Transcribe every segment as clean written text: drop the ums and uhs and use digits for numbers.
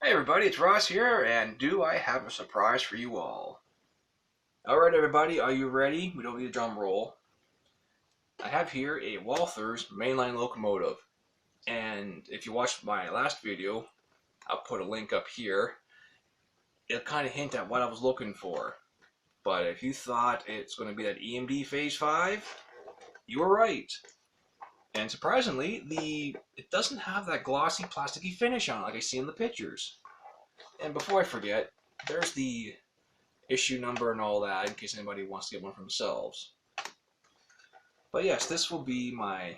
Hey everybody, it's Ross here, and do I have a surprise for you all? Alright everybody, are you ready? We don't need a drum roll. I have here a Walther's mainline locomotive, and if you watched my last video, I'll put a link up here. It'll kind of hint at what I was looking for, but if you thought it's going to be that EMD Phase 5, you were right. And surprisingly, it doesn't have that glossy plasticky finish on it like I see in the pictures. And before I forget, there's the issue number and all that in case anybody wants to get one for themselves. But yes, this will be I'm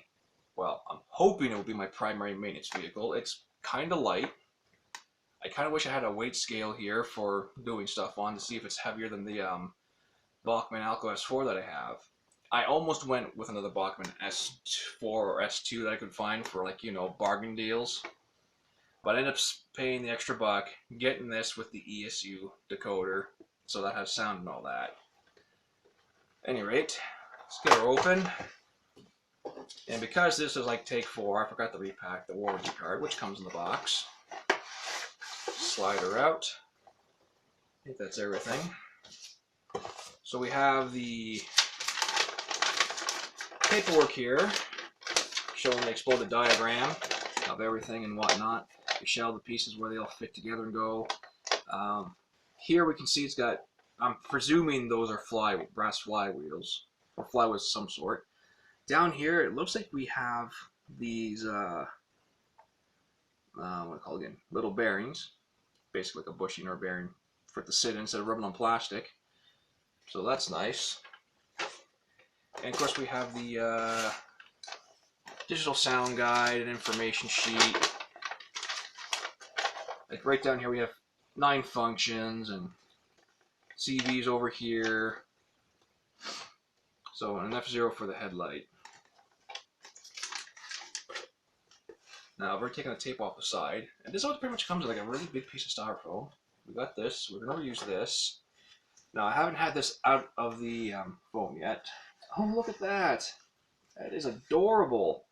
hoping it will be my primary maintenance vehicle. It's kind of light. I kind of wish I had a weight scale here for doing stuff on to see if it's heavier than the Bachmann Alco S4 that I have. I almost went with another Bachmann S4 or S2 that I could find for bargain deals. But I ended up paying the extra buck, getting this with the ESU decoder, so that has sound and all that. At any rate, let's get her open. And because this is like take 4, I forgot to repack the warranty card, which comes in the box. Slide her out. I think that's everything. So we have the paperwork here showing the exploded diagram of everything and whatnot. We show the pieces where they all fit together and go. Here we can see it's got, I'm presuming those are brass flywheels, or flywheels of some sort. Down here, it looks like we have these, what do I call it again? Little bearings, basically like a bushing or bearing for it to sit in instead of rubbing on plastic. So that's nice. And of course we have the digital sound guide and information sheet. Like right down here we have 9 functions and CVs over here. So an F0 for the headlight. Now I've already taken the tape off the side, and this is what pretty much comes with, like a really big piece of styrofoam. We got this. We're gonna use this. Now I haven't had this out of the foam yet. Oh, look at that! That is adorable.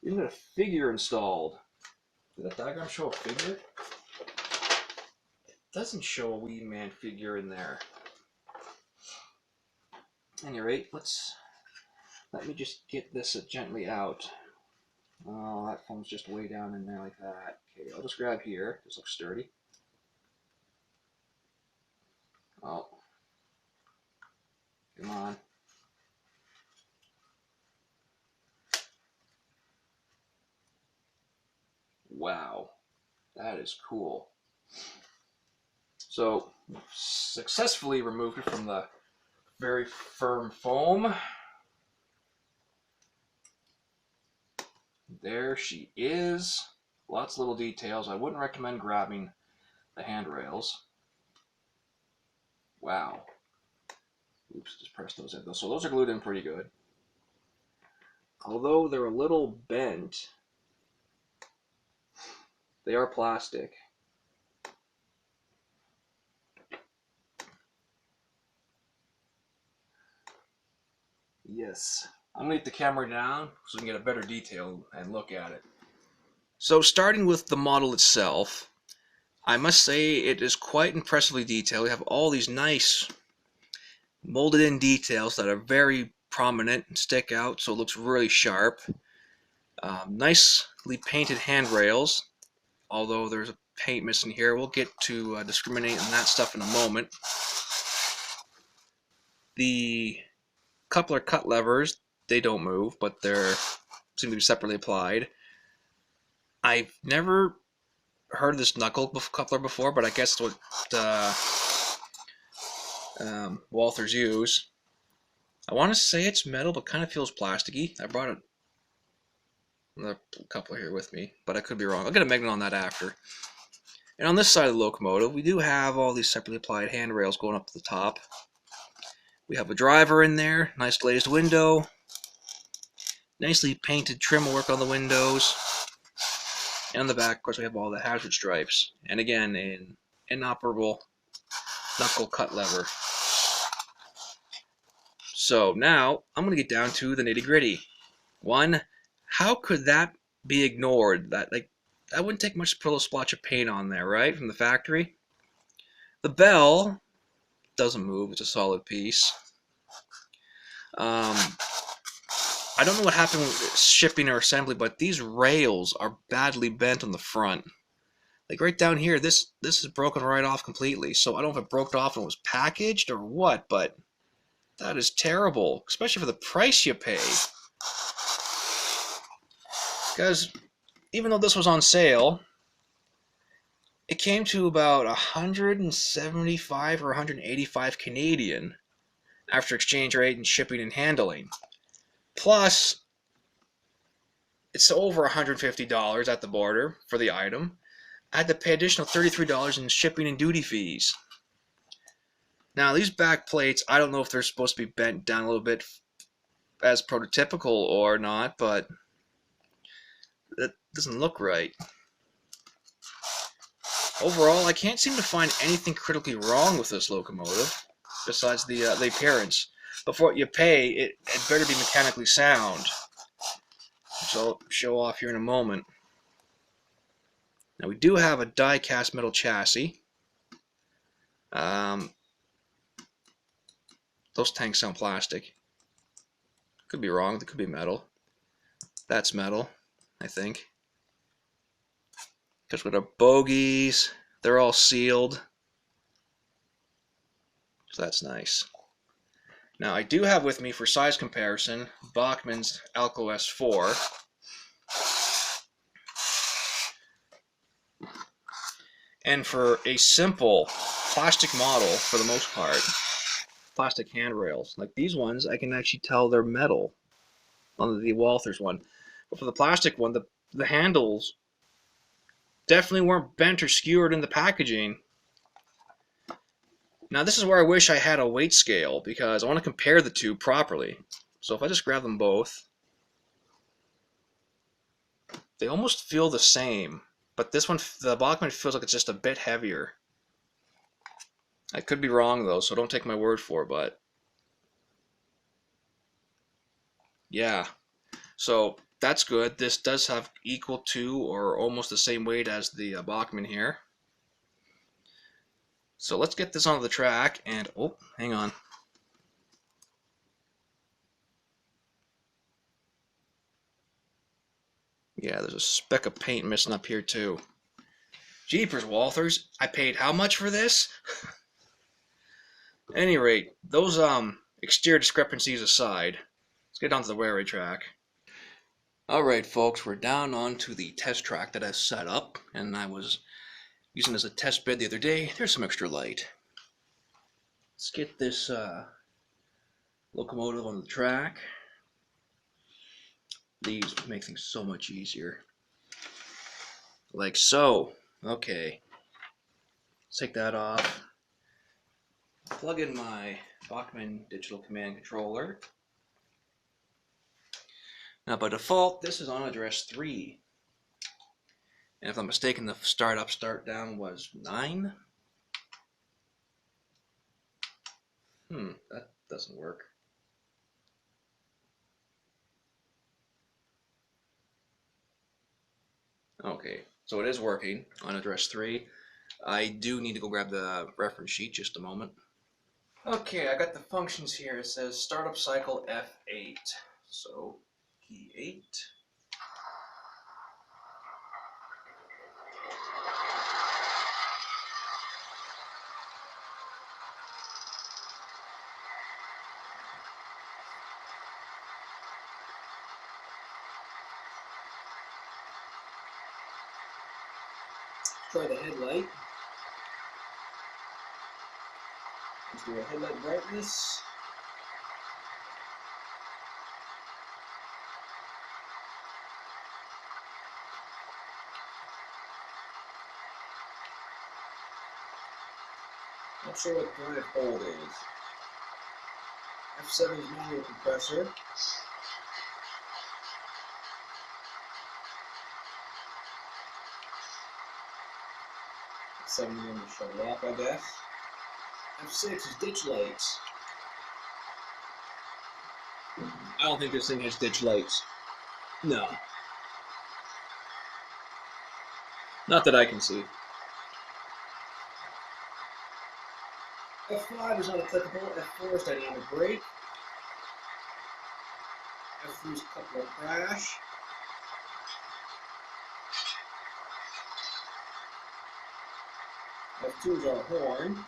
Even got a figure installed. Did that diagram show a figure? It doesn't show a wee man figure in there. At any rate, let me just get this gently out. Oh, that foam's just way down in there like that. Okay, I'll just grab here. This looks sturdy. Oh. Come on. Wow. That is cool. So, successfully removed it from the very firm foam. There she is. Lots of little details. I wouldn't recommend grabbing the handrails. Wow. Oops, just press those in. So those are glued in pretty good. Although they're a little bent, they are plastic. Yes. I'm going to get the camera down so we can get a better detail and look at it. So starting with the model itself, I must say it is quite impressively detailed. We have all these nice molded in details that are very prominent and stick out, so it looks really sharp. Nicely painted handrails, although there's a paint missing here. We'll get to discriminating on that stuff in a moment. The coupler cut levers, they don't move, but they're seem to be separately applied. I've never heard of this knuckle coupler before, but I guess what Walthers use. I want to say it's metal, but kind of feels plasticky. I brought another coupler here with me, but I could be wrong. I'll get a magnet on that after. And on this side of the locomotive, we do have all these separately applied handrails going up to the top. We have a driver in there, nice glazed window, nicely painted trim work on the windows. And on the back, of course, we have all the hazard stripes. And again, an inoperable knuckle cut lever. So now, I'm going to get down to the nitty gritty. One, how could that be ignored? That, like, that wouldn't take much to put a little splotch of paint on there, right? From the factory. The bell doesn't move. It's a solid piece. I don't know what happened with shipping or assembly, but these rails are badly bent on the front. Like right down here, this is broken right off completely. So I don't know if it broke off and was packaged or what, but that is terrible, especially for the price you pay. Because even though this was on sale, it came to about 175 or 185 Canadian after exchange rate and shipping and handling. Plus, it's over $150 at the border for the item. I had to pay additional $33 in shipping and duty fees. Now, these back plates, I don't know if they're supposed to be bent down a little bit as prototypical or not, but that doesn't look right. Overall, I can't seem to find anything critically wrong with this locomotive, besides the appearance. But for what you pay, it better be mechanically sound, which I'll show off here in a moment. Now, we do have a die-cast metal chassis. Those tanks sound plastic. Could be wrong. They could be metal. That's metal, I think. Because with our bogies, they're all sealed. So that's nice. Now, I do have with me, for size comparison, Bachmann's Alco S4. And for a simple plastic model, for the most part, plastic handrails, like these ones, I can actually tell they're metal on the Walthers one. But for the plastic one, the handles definitely weren't bent or skewered in the packaging. Now, this is where I wish I had a weight scale, because I want to compare the two properly. So if I just grab them both, they almost feel the same. But this one, the Bachmann, feels like it's just a bit heavier. I could be wrong, though, so don't take my word for it, but yeah. So that's good. This does have equal to or almost the same weight as the Bachmann here. So let's get this onto the track, and oh, hang on. Yeah, there's a speck of paint missing up here too. Jeepers, Walthers, I paid how much for this? At any rate, those exterior discrepancies aside, let's get onto the railway track. Alright folks, we're down onto the test track that I've set up, and I was using as a test bed the other day. There's some extra light. Let's get this locomotive on the track. These make things so much easier. Like so. Okay. Let's take that off. Plug in my Bachmann digital command controller. Now by default, this is on address 3. And if I'm mistaken, the start up, start down was 9. That doesn't work. Okay, so it is working on address 3. I do need to go grab the reference sheet, just a moment. Okay, I got the functions here. It says startup cycle F8. So, key 8. Try the headlight. Let's do a headlight brightness. Not sure what drive hold is. F7 is manual compressor. F7 to shut it off, I guess. F6 is ditch lights. I don't think this thing has ditch lights. No. Not that I can see. F5 is not applicable. F4 is dynamic brake. F3 is coupler crash. F2 is our horn.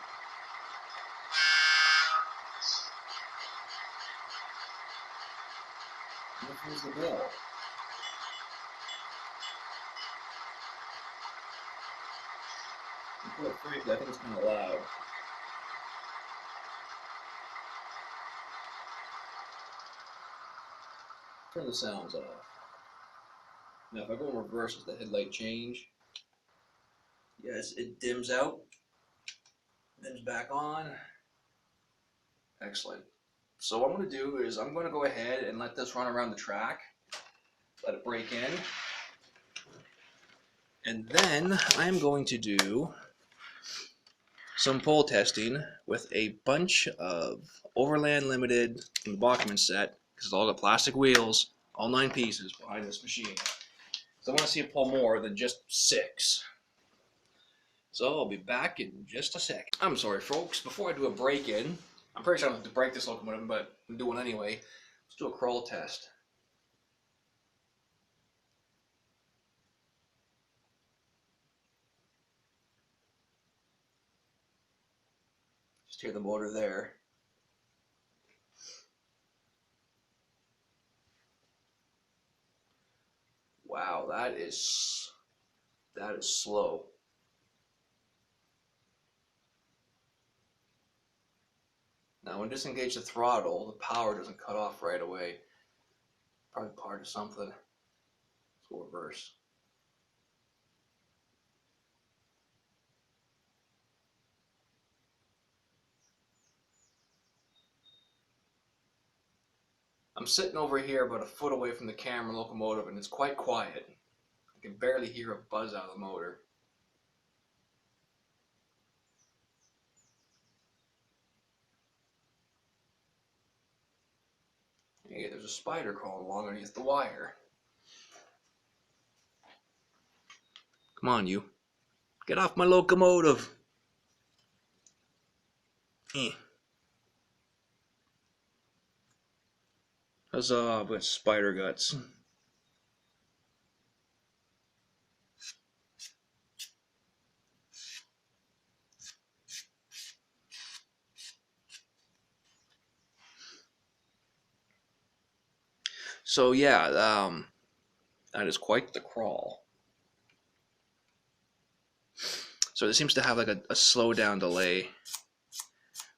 And F4 is the bell. And quite frankly, I think it's kind of loud. Turn the sounds off. Now if I go in reverse, does the headlight change? Yes, it dims out. Dims back on. Excellent. So what I'm going to do is I'm going to go ahead and let this run around the track. Let it break in. And then I'm going to do some pole testing with a bunch of Overland Limited from the Bachman set, because it's all got plastic wheels, all 9 pieces behind this machine. So I want to see it pull more than just 6. So I'll be back in just a second. I'm sorry folks, before I do a break-in, I'm pretty sure I don't have to break this locomotive, but I'm doing it anyway. Let's do a crawl test. Just hear the motor there. Wow, that is slow. Now when disengage the throttle, the power doesn't cut off right away. Probably part of something. Let's go reverse. I'm sitting over here about a foot away from the camera locomotive and it's quite quiet. I can barely hear a buzz out of the motor. Hey, there's a spider crawling along underneath the wire. Come on, you. Get off my locomotive. Huzzah, with spider guts. So yeah, that is quite the crawl. So it seems to have like a slow down delay,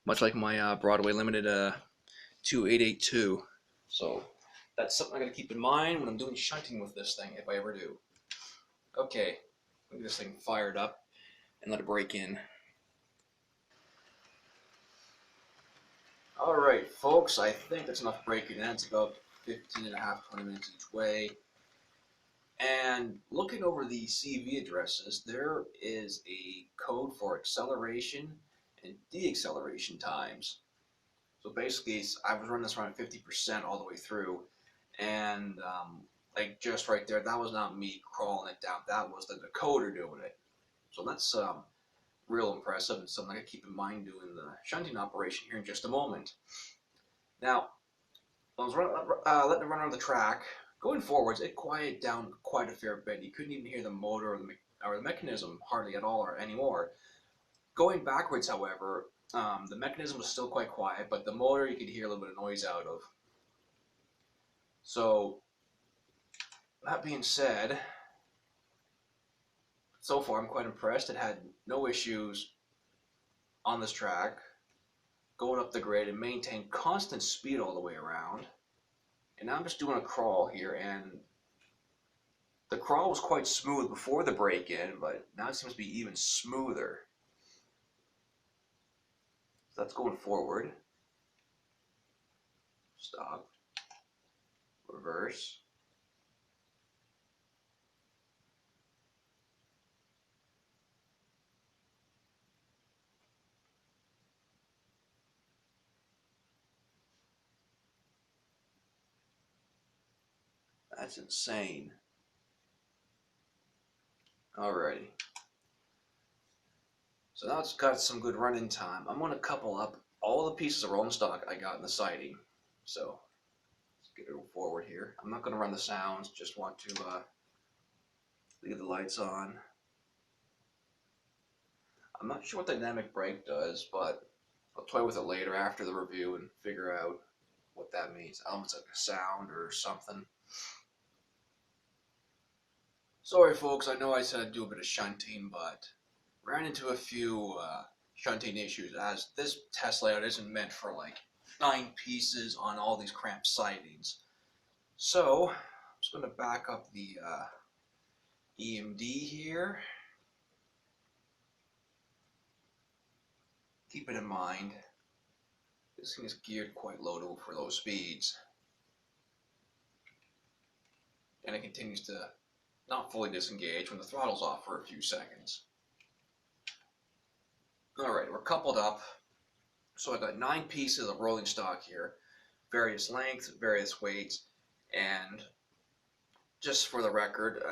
much like my Broadway Limited 2882. So that's something I gotta keep in mind when I'm doing shunting with this thing, if I ever do. Okay, let me get this thing fired up and let it break in. Alright folks, I think that's enough breaking in. It's about 15 and a half, 20 minutes each way. And looking over the CV addresses, there is a code for acceleration and deacceleration times. So basically, I was running this around 50% all the way through, and like just right there, that was not me crawling it down. That was the decoder doing it. So that's real impressive and something I gotta keep in mind doing the shunting operation here in just a moment. Now, I was letting it run on the track. Going forwards, it quieted down quite a fair bit. You couldn't even hear the motor or the mechanism hardly at all or anymore. Going backwards, however, the mechanism was still quite quiet, but the motor you could hear a little bit of noise out of. So, that being said, so far I'm quite impressed. It had no issues on this track, going up the grade and maintained constant speed all the way around. And now I'm just doing a crawl here, and the crawl was quite smooth before the break-in, but now it seems to be even smoother. So that's going forward. Stop. Reverse. That's insane. Alrighty. So now it's got some good running time. I'm going to couple up all the pieces of rolling stock I got in the siding. So let's get it forward here. I'm not going to run the sounds, just want to leave the lights on. I'm not sure what dynamic brake does, but I'll toy with it later after the review and figure out what that means. I don't know if it's like a sound or something. Sorry folks, I know I said I'd do a bit of shunting, but ran into a few shunting issues as this test layout isn't meant for like 9 pieces on all these cramped sidings. So I'm just going to back up the EMD here. Keep it in mind, this thing is geared quite low for low speeds. And it continues to not fully disengage when the throttle's off for a few seconds. Alright, we're coupled up. So I've got 9 pieces of rolling stock here, various lengths, various weights, and just for the record,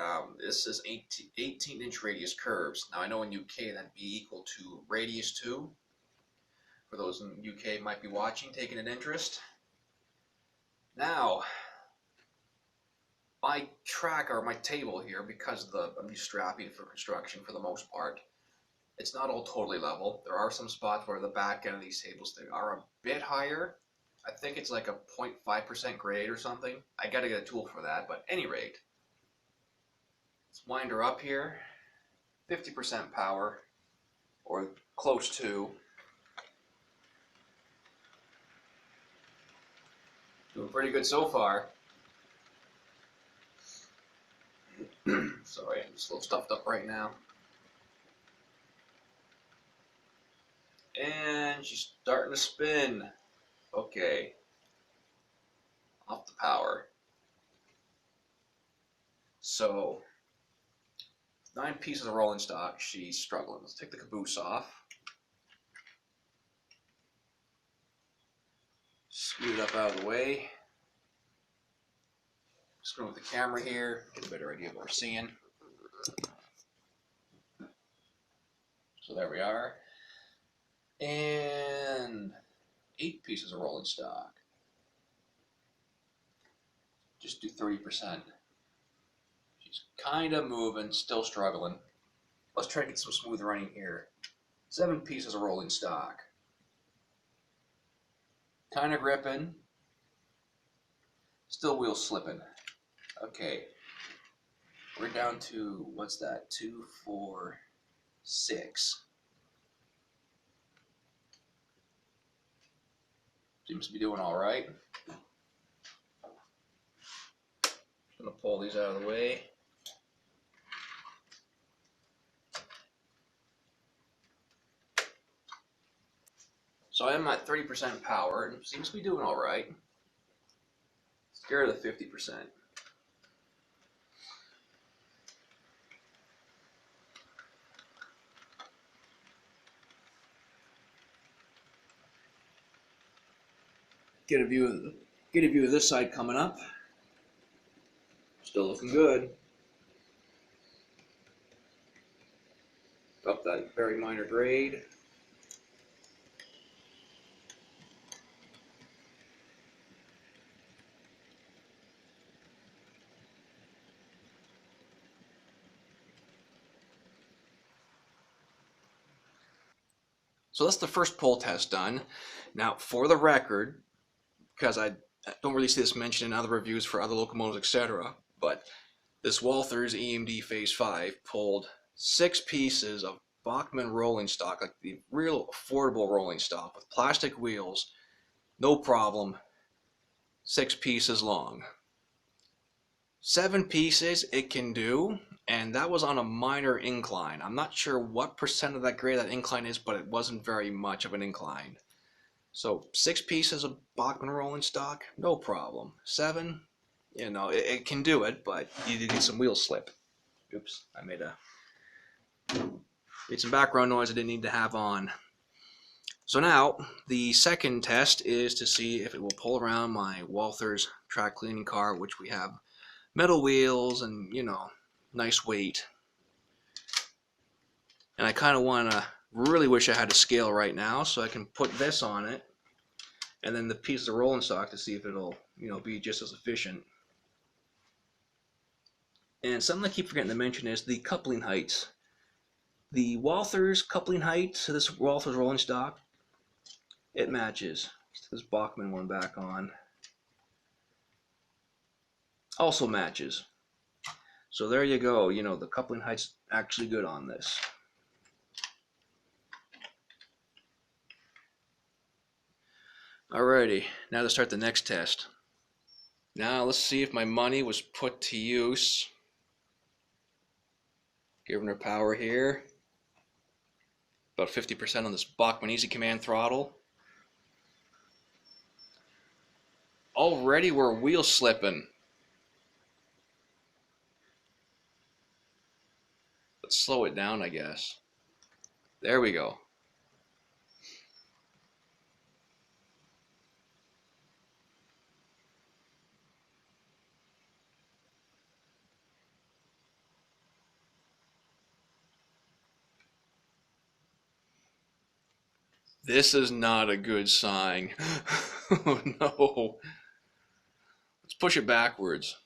this is 18-inch radius curves. Now I know in UK that'd be equal to radius 2. For those in UK might be watching, taking an interest. Now, my track or my table here, because I'm used strapping for construction for the most part, it's not all totally level. There are some spots where the back end of these tables are a bit higher. I think it's like a 0.5% grade or something. I gotta get a tool for that, but at any rate, let's wind her up here. 50% power, or close to. Doing pretty good so far. Sorry, I'm just a little stuffed up right now. And she's starting to spin. Okay. Off the power. So, 9 pieces of rolling stock, she's struggling. Let's take the caboose off. Scoot it up out of the way. Just going with the camera here, get a better idea of what we're seeing. So there we are. And 8 pieces of rolling stock. Just do 30%. She's kind of moving, still struggling. Let's try to get some smooth running here. 7 pieces of rolling stock. Kind of gripping. Still wheel slipping. Okay. We're down to, what's that? 2, 4, 6. Seems to be doing all right. Just gonna pull these out of the way. So I am at 30% power and seems to be doing all right. Scared of the 50%. Get a view of this side coming up. Still looking good. Up that very minor grade. So that's the first pull test done. Now, for the record, because I don't really see this mentioned in other reviews for other locomotives, etc., but this Walther's EMD Phase 5 pulled 6 pieces of Bachmann rolling stock, like the real affordable rolling stock with plastic wheels, no problem, 6 pieces long. 7 pieces it can do, and that was on a minor incline. I'm not sure what percent of that grade that incline is, but it wasn't very much of an incline. So 6 pieces of Bachmann rolling stock, no problem. 7, you know, it can do it, but you need some wheel slip. Oops, I made some background noise I didn't need to have on. So now, the second test is to see if it will pull around my Walther's track cleaning car, which we have metal wheels and, you know, nice weight. And I kind of want to, really wish I had a scale right now so I can put this on it and then the piece of rolling stock to see if it'll, be just as efficient. And something I keep forgetting to mention is the coupling heights. The Walther's coupling height to this Walther's rolling stock, it matches. This Bachmann one back on. Also matches. So there you go. The coupling height's actually good on this. Alrighty, now to start the next test. Now let's see if my money was put to use. Giving her power here. About 50% on this Bachmann Easy Command throttle. Already we're wheel slipping. Let's slow it down, I guess. There we go. This is not a good sign. Oh no. Let's push it backwards.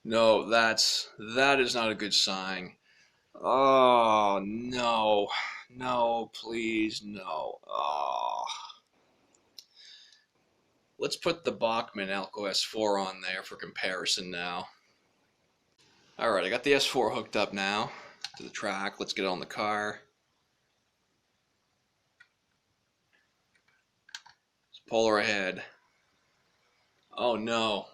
No, that is not a good sign. Oh no. No, please, no. Oh. Let's put the Bachmann Alco S4 on there for comparison now. Alright, I got the S4 hooked up now to the track. Let's get it on the car. Let's pull her ahead. Oh no.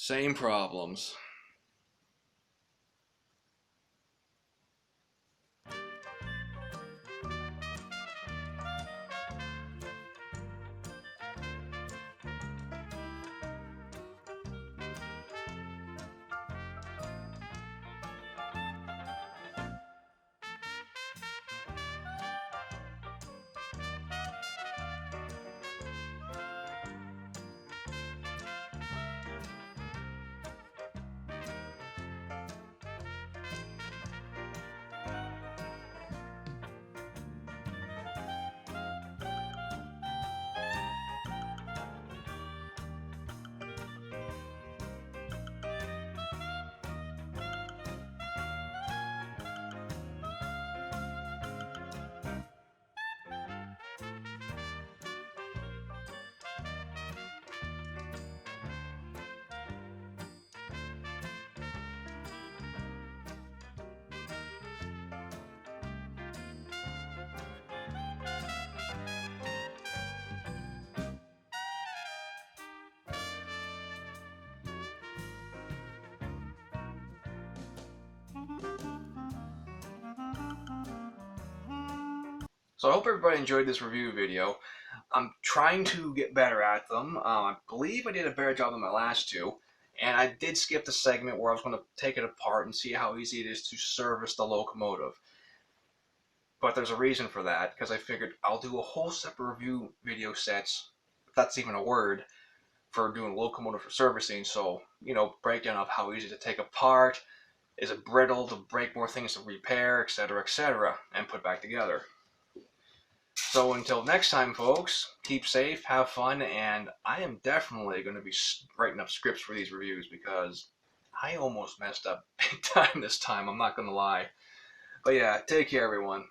Same problems. So I hope everybody enjoyed this review video. I'm trying to get better at them. I believe I did a better job than my last two. And I did skip the segment where I was going to take it apart and see how easy it is to service the locomotive. But there's a reason for that, because I figured I'll do a whole separate review video sets, if that's even a word, for doing locomotive for servicing. So, breakdown of how easy to take apart, is it brittle to break, more things to repair, etc., and put back together. So until next time, folks, keep safe, have fun, and I am definitely going to be writing up scripts for these reviews because I almost messed up big time this time, I'm not going to lie. But yeah, take care, everyone.